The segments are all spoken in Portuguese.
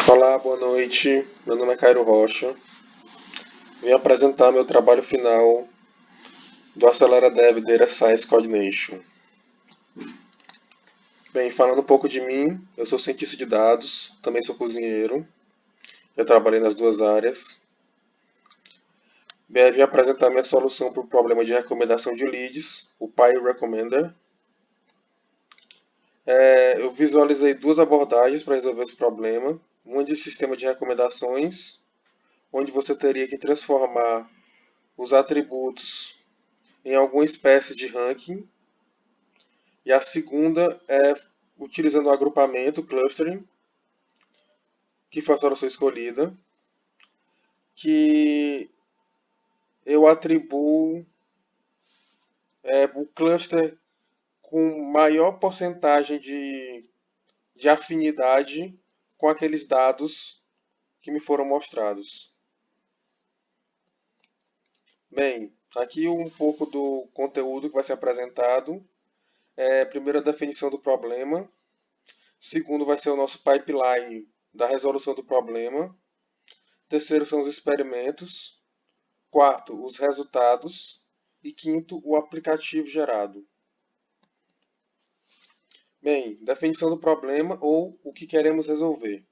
Olá, boa noite. Meu nome é Cairo Rocha. Vim apresentar meu trabalho final do Acelera Dev Data Science Coordination. Bem, falando um pouco de mim, eu sou cientista de dados, também sou cozinheiro. Eu trabalhei nas duas áreas. Bem, vim apresentar minha solução para o problema de recomendação de leads, o Pie Recommender. Eu visualizei duas abordagens para resolver esse problema. Uma de sistema de recomendações, onde você teria que transformar os atributos em alguma espécie de ranking. E a segunda é utilizando o agrupamento, clustering, que foi a solução escolhida, que eu atribuo o cluster com maior porcentagem de afinidade com aqueles dados que me foram mostrados. Bem, aqui um pouco do conteúdo que vai ser apresentado. Primeiro, a definição do problema. Segundo, vai ser o nosso pipeline da resolução do problema. Terceiro, são os experimentos. Quarto, os resultados. E quinto, o aplicativo gerado. Bem, definição do problema ou o que queremos resolver.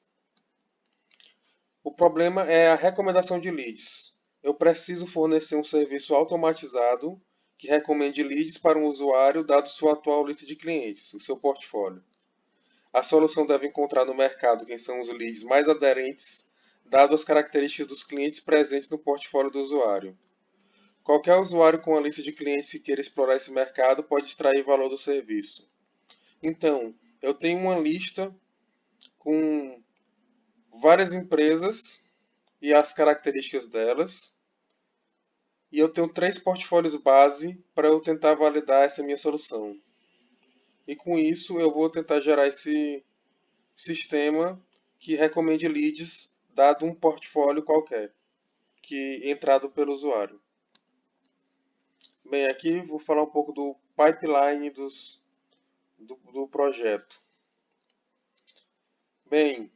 O problema é a recomendação de leads. Eu preciso fornecer um serviço automatizado que recomende leads para um usuário dado sua atual lista de clientes, o seu portfólio. A solução deve encontrar no mercado quem são os leads mais aderentes, dado as características dos clientes presentes no portfólio do usuário. Qualquer usuário com a lista de clientes que queira explorar esse mercado pode extrair valor do serviço. Então, eu tenho uma lista com várias empresas e as características delas. E eu tenho 3 portfólios base para eu tentar validar essa minha solução. E com isso eu vou tentar gerar esse sistema que recomende leads dado um portfólio qualquer, que entrado pelo usuário. Bem, aqui vou falar um pouco do pipeline do projeto. Bem,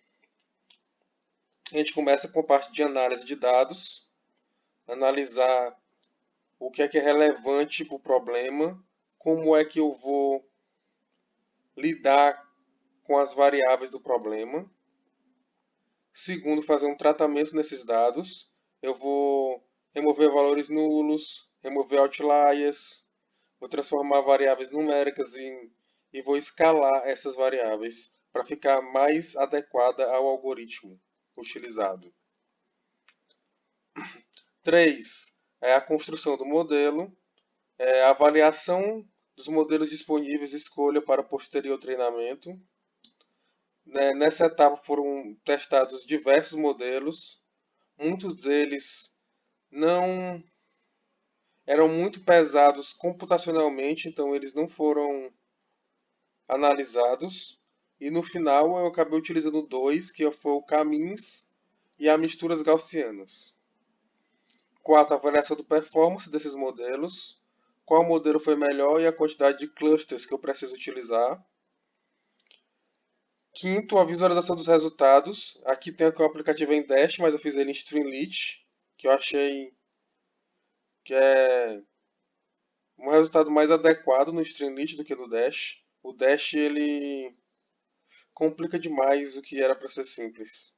a gente começa com a parte de análise de dados, analisar o que é relevante para o problema, como é que eu vou lidar com as variáveis do problema. Segundo, fazer um tratamento nesses dados. Eu vou remover valores nulos, remover outliers, vou transformar variáveis numéricas e vou escalar essas variáveis para ficar mais adequada ao algoritmo utilizado. 3. É a construção do modelo, a avaliação dos modelos disponíveis e escolha para posterior treinamento. Nessa etapa foram testados diversos modelos, muitos deles não eram muito pesados computacionalmente, então eles não foram analisados. E no final eu acabei utilizando dois, que foi o K-means e a misturas gaussianas. 4. Avaliação do performance desses modelos. Qual modelo foi melhor e a quantidade de clusters que eu preciso utilizar. 5º, a visualização dos resultados. Aqui tem aqui o aplicativo em Dash, mas eu fiz ele em Streamlit, que eu achei que é um resultado mais adequado no Streamlit do que no Dash. O Dash ele complica demais o que era para ser simples.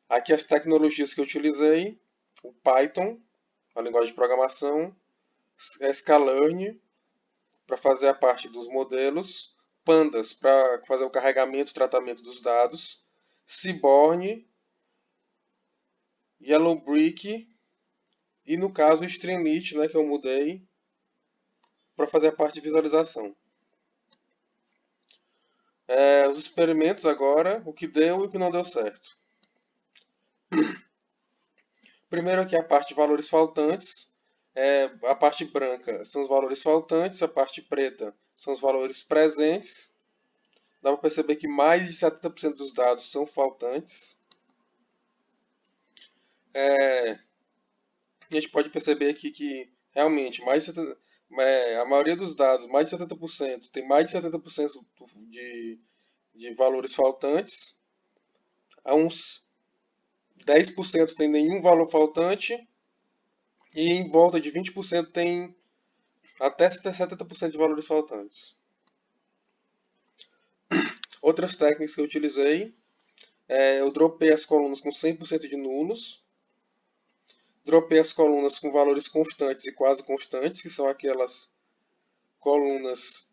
Aqui as tecnologias que eu utilizei: o Python, a linguagem de programação, Scalern para fazer a parte dos modelos, Pandas para fazer o carregamento e tratamento dos dados, Seaborn, Yellowbrick e no caso o Streamlit, que eu mudei para fazer a parte de visualização. Os experimentos agora, o que deu e o que não deu certo. Primeiro aqui a parte de valores faltantes. A parte branca são os valores faltantes, a parte preta são os valores presentes. Dá para perceber que mais de 70% dos dados são faltantes. A gente pode perceber aqui que realmente a maioria dos dados, mais de 70%, tem mais de 70% de valores faltantes. a uns 10% tem nenhum valor faltante e em volta de 20% tem até 70% de valores faltantes. Outras técnicas que eu utilizei, eu dropei as colunas com 100% de nulos, dropei as colunas com valores constantes e quase constantes, que são aquelas colunas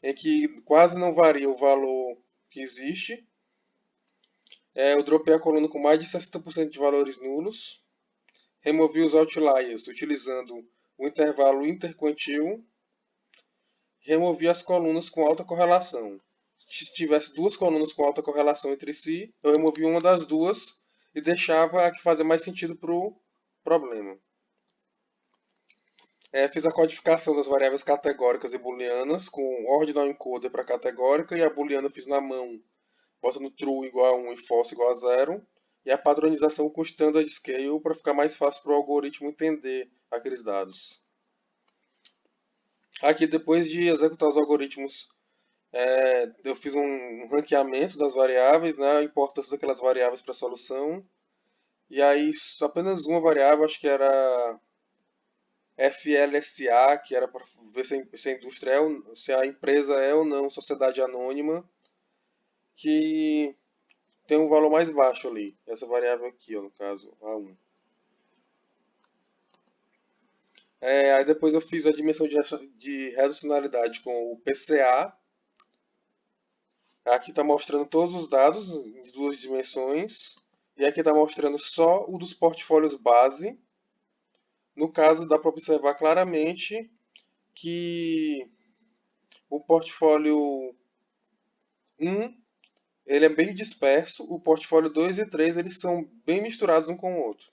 em que quase não varia o valor que existe. Eu dropei a coluna com mais de 60% de valores nulos. Removi os outliers utilizando o intervalo interquantil. Removi as colunas com alta correlação. Se tivesse duas colunas com alta correlação entre si, eu removi uma das duas e deixava a que fazia mais sentido para o problema. Fiz a codificação das variáveis categóricas e booleanas com ordinal encoder para categórica e a booleana eu fiz na mão, botando true igual a 1 e false igual a 0. E a padronização com standard scale para ficar mais fácil para o algoritmo entender aqueles dados. Aqui, depois de executar os algoritmos, eu fiz um ranqueamento das variáveis, né, a importância daquelas variáveis para a solução. E aí, apenas uma variável, acho que era FLSA, que era para ver se a indústria se a empresa é ou não sociedade anônima, que tem um valor mais baixo ali. Essa variável aqui, ó, no caso, A1. Aí depois eu fiz a dimensão de racionalidade com o PCA. Aqui está mostrando todos os dados em duas dimensões. E aqui está mostrando só o dos portfólios base. No caso, dá para observar claramente que o portfólio 1 ele é bem disperso, o portfólio 2 e 3 eles são bem misturados um com o outro.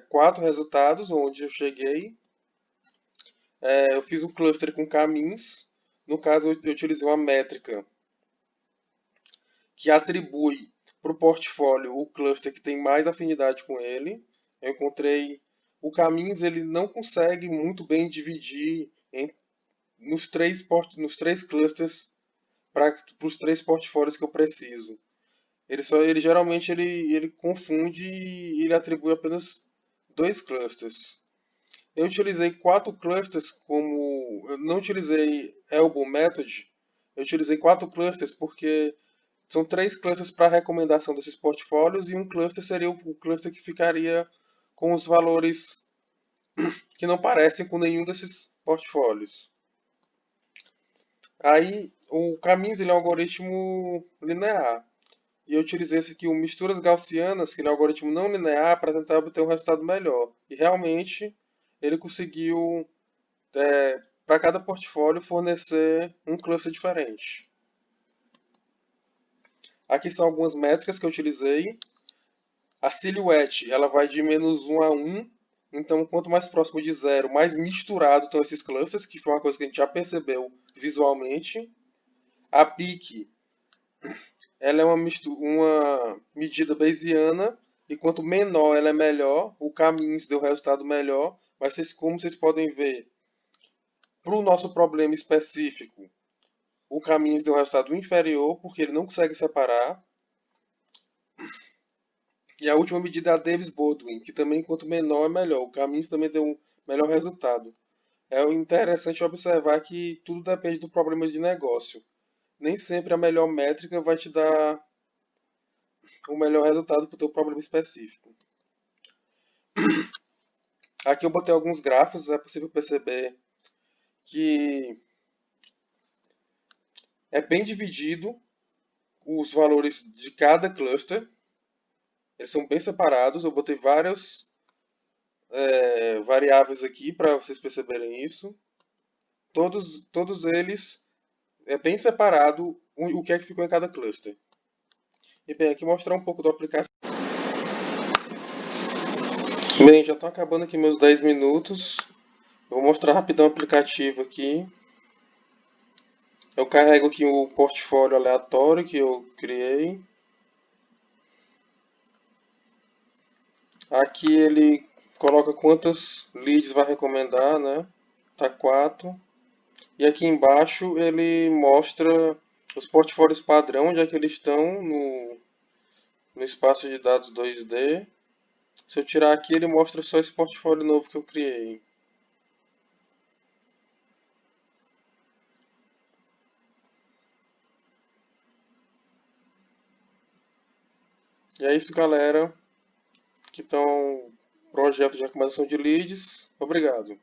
4 resultados, onde eu cheguei. Eu fiz um cluster com caminhos. No caso, eu utilizei uma métrica que atribui para o portfólio o cluster que tem mais afinidade com ele. Eu encontrei o caminhos, ele não consegue muito bem dividir nos três clusters para os 3 portfólios que eu preciso. Ele geralmente ele confunde e ele atribui apenas 2 clusters. Eu utilizei 4 clusters como... Eu não utilizei Elbow Method. Eu utilizei 4 clusters porque são 3 clusters para recomendação desses portfólios e um cluster seria o cluster que ficaria com os valores que não parecem com nenhum desses portfólios. Aí, o Caminhos ele é um algoritmo linear. E eu utilizei esse aqui, o Misturas Gaussianas, que ele é um algoritmo não linear, para tentar obter um resultado melhor. E realmente, ele conseguiu, para cada portfólio, fornecer um cluster diferente. Aqui são algumas métricas que eu utilizei. A silhouette, ela vai de -1 a 1. Então, quanto mais próximo de 0, mais misturado estão esses clusters, que foi uma coisa que a gente já percebeu visualmente. A peak, ela é uma medida bayesiana, e quanto menor ela é melhor, o caminho deu resultado melhor, mas como vocês podem ver, para o nosso problema específico, o caminho deu resultado inferior, porque ele não consegue separar. E a última medida é a Davis-Baldwin, que também quanto menor é melhor, o caminho também deu um melhor resultado. É interessante observar que tudo depende do problema de negócio. Nem sempre a melhor métrica vai te dar o melhor resultado para o teu problema específico. Aqui eu botei alguns gráficos, é possível perceber que é bem dividido os valores de cada cluster. Eles são bem separados, eu botei várias variáveis aqui para vocês perceberem isso. Todos eles é bem separado o que é que ficou em cada cluster. E bem, aqui mostrar um pouco do aplicativo. Bem, já estão acabando aqui meus 10 minutos. Eu vou mostrar rapidão o aplicativo aqui. Eu carrego aqui o portfólio aleatório que eu criei. Aqui ele coloca quantas leads vai recomendar, né? Tá 4. E aqui embaixo ele mostra Os portfólios padrão, onde é que eles estão no espaço de dados 2D. Se eu tirar aqui, ele mostra só esse portfólio novo que eu criei. E é isso, galera, que estão projeto de recomendação de leads. Obrigado.